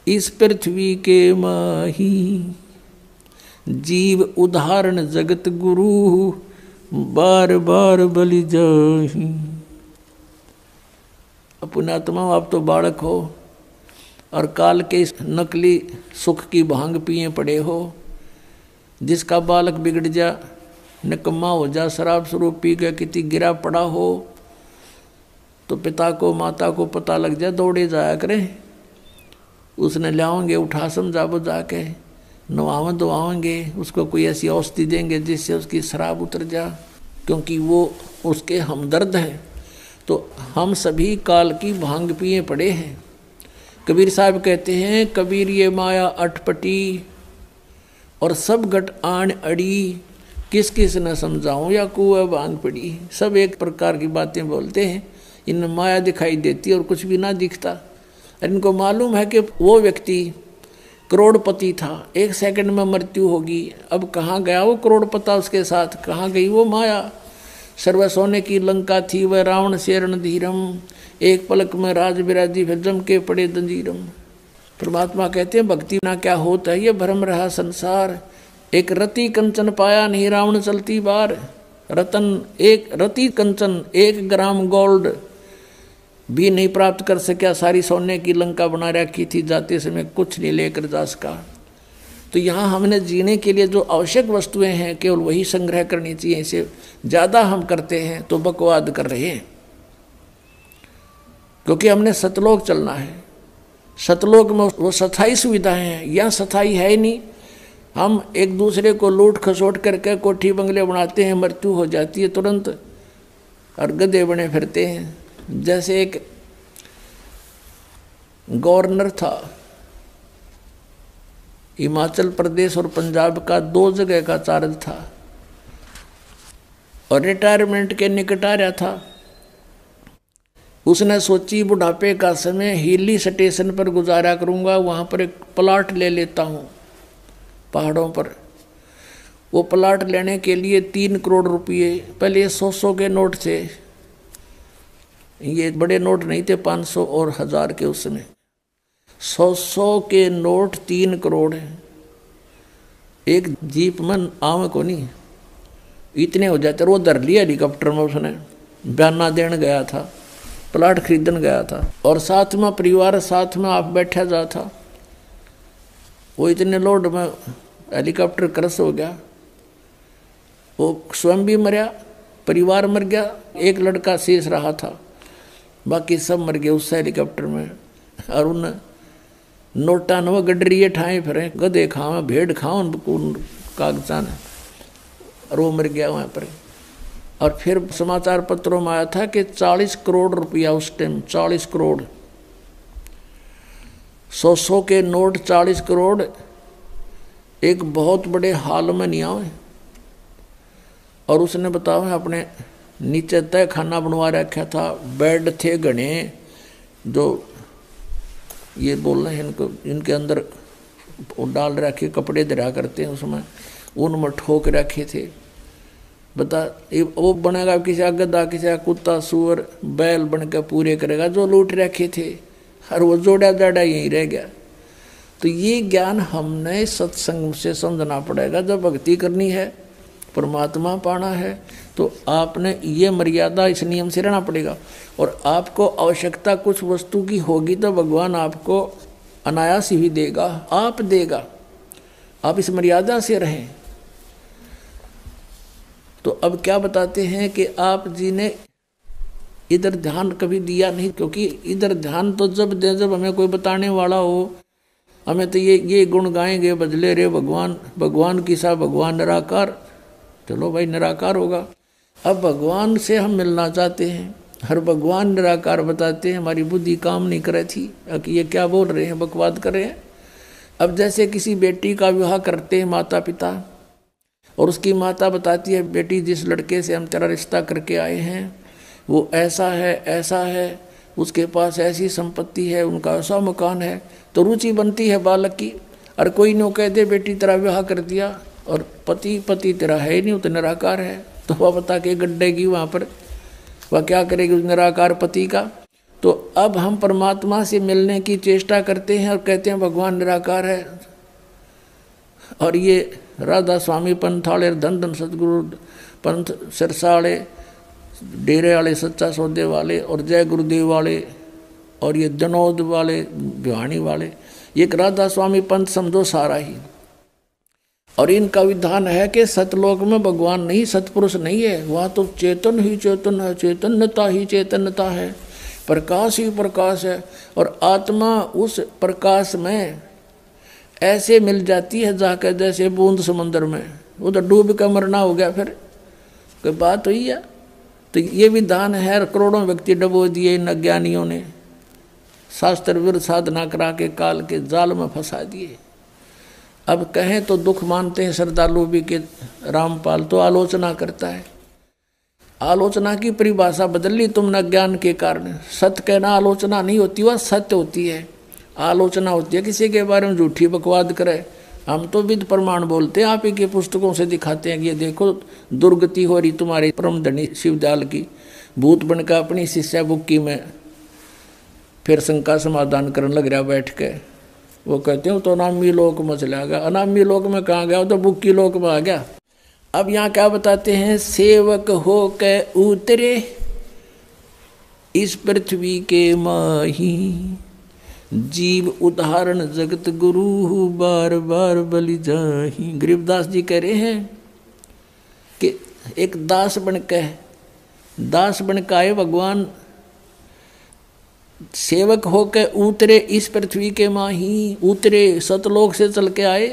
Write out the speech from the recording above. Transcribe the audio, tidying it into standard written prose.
इस पृथ्वी के माही, जीव उदाहरण जगत गुरु, बार बार बलि जाही। पुण्यात्मा, आप तो बालक हो और काल के इस नकली सुख की भांग पिए पड़े हो। जिसका बालक बिगड़ जा, निकम्मा हो जा, शराब स्वरूप पी के कितनी गिरा पड़ा हो, तो पिता को माता को पता लग जाए, दौड़े जाया करें, उसने लाओगे, उठा समझा बुझा के नवावन धोवाएंगे, उसको कोई ऐसी औषधि देंगे जिससे उसकी शराब उतर जा, क्योंकि वो उसके हमदर्द हैं। तो हम सभी काल की भांग पिए पड़े हैं। कबीर साहब कहते हैं, कबीर ये माया अटपटी और सब घट आन अड़ी, किस किस न समझाऊं या कुआ भांग पड़ी। सब एक प्रकार की बातें बोलते हैं, इनमें माया दिखाई देती और कुछ भी ना दिखता। और इनको मालूम है कि वो व्यक्ति करोड़पति था, 1 सेकंड में मृत्यु होगी। अब कहाँ गया वो करोड़पता, उसके साथ कहाँ गई वो माया। सर्व सोने की लंका थी वह रावण से रणधीरम, एक पलक में राज बिराजी फिर जम के पड़े दंजीरम। परमात्मा कहते हैं, भक्ति ना क्या होता है, ये भ्रम रहा संसार। एक रति कंचन पाया नहीं रावण चलती बार, रतन एक रति कंचन 1 ग्राम गोल्ड भी नहीं प्राप्त कर सका, सारी सोने की लंका बना रखी थी, जाते समय कुछ नहीं लेकर जा सका। तो यहाँ हमने जीने के लिए जो आवश्यक वस्तुएं हैं केवल वही संग्रह करनी चाहिए। इसे ज़्यादा हम करते हैं तो बकवाद कर रहे हैं, क्योंकि हमने सतलोक चलना है। सतलोक में वो स्थायी सुविधाएं हैं, यहाँ स्थायी है ही नहीं। हम एक दूसरे को लूट खसोट करके कोठी बंगले बनाते हैं, मृत्यु हो जाती है तुरंत, और गधे बने फिरते हैं। जैसे एक गवर्नर था हिमाचल प्रदेश और पंजाब का, 2 जगह का चार्ज था, और रिटायरमेंट के निकट आ रहा था। उसने सोची बुढ़ापे का समय हिली स्टेशन पर गुजारा करूंगा, वहां पर एक प्लाट ले लेता हूं पहाड़ों पर। वो प्लाट लेने के लिए 3 करोड़ रुपये, पहले 100 के नोट थे, ये बड़े नोट नहीं थे 500 और 1000 के, उस समय 100 के नोट 3 करोड़ है। एक जीप में आवे को नहीं, इतने हो जाते। वो धर लिया हेलीकॉप्टर में, उसने बयाना देने गया था, प्लाट खरीदन गया था, और साथ में परिवार साथ में आप बैठा जा था। वो इतने लोड में हेलीकॉप्टर क्रश हो गया, वो स्वयं भी मरा, परिवार मर गया, एक लड़का शेष रहा था, बाकी सब मर गए उस हेलीकॉप्टर में। और उन नोटा न गडरिए ठाए फिरे, गधे खाओ भेड़ खाओ कागजान, और वो मर गया वहाँ पर। और फिर समाचार पत्रों में आया था कि 40 करोड़ रुपया उस टाइम, 40 करोड़, 100 के नोट 40 करोड़ एक बहुत बड़े हाल में नहीं आए। और उसने बताओ अपने नीचे तय खाना बनवा रखा था, बेड थे घने, जो ये बोल रहे हैं इनको, इनके अंदर डाल रखे कपड़े दरा करते हैं, उसमें उनमें ठोक रखे थे। बता वो बनेगा किसी गधा, किसी कुत्ता, सुअर, बैल बन के पूरे करेगा जो लूट रखे थे, और वो जोड़ा जाड़ा यहीं रह गया। तो ये ज्ञान हमने सत्संग से समझना पड़ेगा। जब भक्ति करनी है, परमात्मा पाना है, तो आपने ये मर्यादा, इस नियम से रहना पड़ेगा। और आपको आवश्यकता कुछ वस्तु की होगी तो भगवान आपको अनायास ही देगा, आप देगा। आप इस मर्यादा से रहें। तो अब क्या बताते हैं कि आप जी ने इधर ध्यान कभी दिया नहीं, क्योंकि इधर ध्यान तो जब दे जब हमें कोई बताने वाला हो। हमें तो ये गुण गाएंगे, बजले रे भगवान, भगवान की सा भगवान निराकार। चलो भाई निराकार होगा। अब भगवान से हम मिलना चाहते हैं, हर भगवान निराकार बताते हैं, हमारी बुद्धि काम नहीं करे थी कि ये क्या बोल रहे हैं, बकवाद कर रहे हैं। अब जैसे किसी बेटी का विवाह करते हैं माता पिता, और उसकी माता बताती है, बेटी जिस लड़के से हम तेरा रिश्ता करके आए हैं वो ऐसा है, ऐसा है, उसके पास ऐसी संपत्ति है, उनका ऐसा मकान है। तो रुचि बनती है बालक की। और कोई नो कह दे बेटी तेरा विवाह कर दिया और पति तेरा है ही नहीं, वो तो निराकार है, तो वह बता के गड्ढे की वहाँ पर वह क्या करेगी उस निराकार पति का। तो अब हम परमात्मा से मिलने की चेष्टा करते हैं और कहते हैं भगवान निराकार है। और ये राधा स्वामी पंथ वाले, धन धन सतगुरु पंथ सिरसा वाले, डेरे वाले, सच्चा सौदे वाले और जय गुरुदेव वाले और ये जनौद वाले, भिवानी वाले, ये एक राधा स्वामी पंथ समझो सारा ही। और इनका विधान है कि सतलोक में भगवान नहीं, सतपुरुष नहीं है, वहाँ तो चेतन ही चेतन है, चैतन्यता ही चैतन्यता है, प्रकाश ही प्रकाश है। और आत्मा उस प्रकाश में ऐसे मिल जाती है जाकर जैसे बूंद समंदर में, वो तो डूब कर मरना हो गया, फिर कोई बात हुई है। तो ये विधान है, करोड़ों व्यक्ति डबो दिए इन अज्ञानियों ने, शास्त्र विरुद्ध साधना करा के काल के जाल में फंसा दिए। अब कहें तो दुख मानते हैं श्रद्धालु भी कि रामपाल तो आलोचना करता है। आलोचना की परिभाषा बदल ली तुमने अज्ञान के कारण। सत्य कहना आलोचना नहीं होती, वह सत्य होती है। आलोचना होती है किसी के बारे में झूठी बकवाद करे। हम तो विद प्रमाण बोलते हैं, आप ही की पुस्तकों से दिखाते हैं कि ये देखो दुर्गति हो रही तुम्हारे परम धनी शिवदयाल की, भूत बनकर अपनी शिष्या बुक्की में फिर शंका समाधान करने लग रहा बैठ के। वो कहते हैं तो अनामी लोक में चला गया। अनामी लोक में कहाँ गया, तो बुक्की लोक में आ गया। अब यहाँ क्या बताते हैं, सेवक हो के उतरे इस पृथ्वी के माही, जीव उदाहरण जगत गुरु बार बार बलि जाही। गरीबदास जी कह रहे हैं कि एक दास बन के आए भगवान, सेवक होकर उतरे इस पृथ्वी के माही, उतरे सतलोक से चल के आए।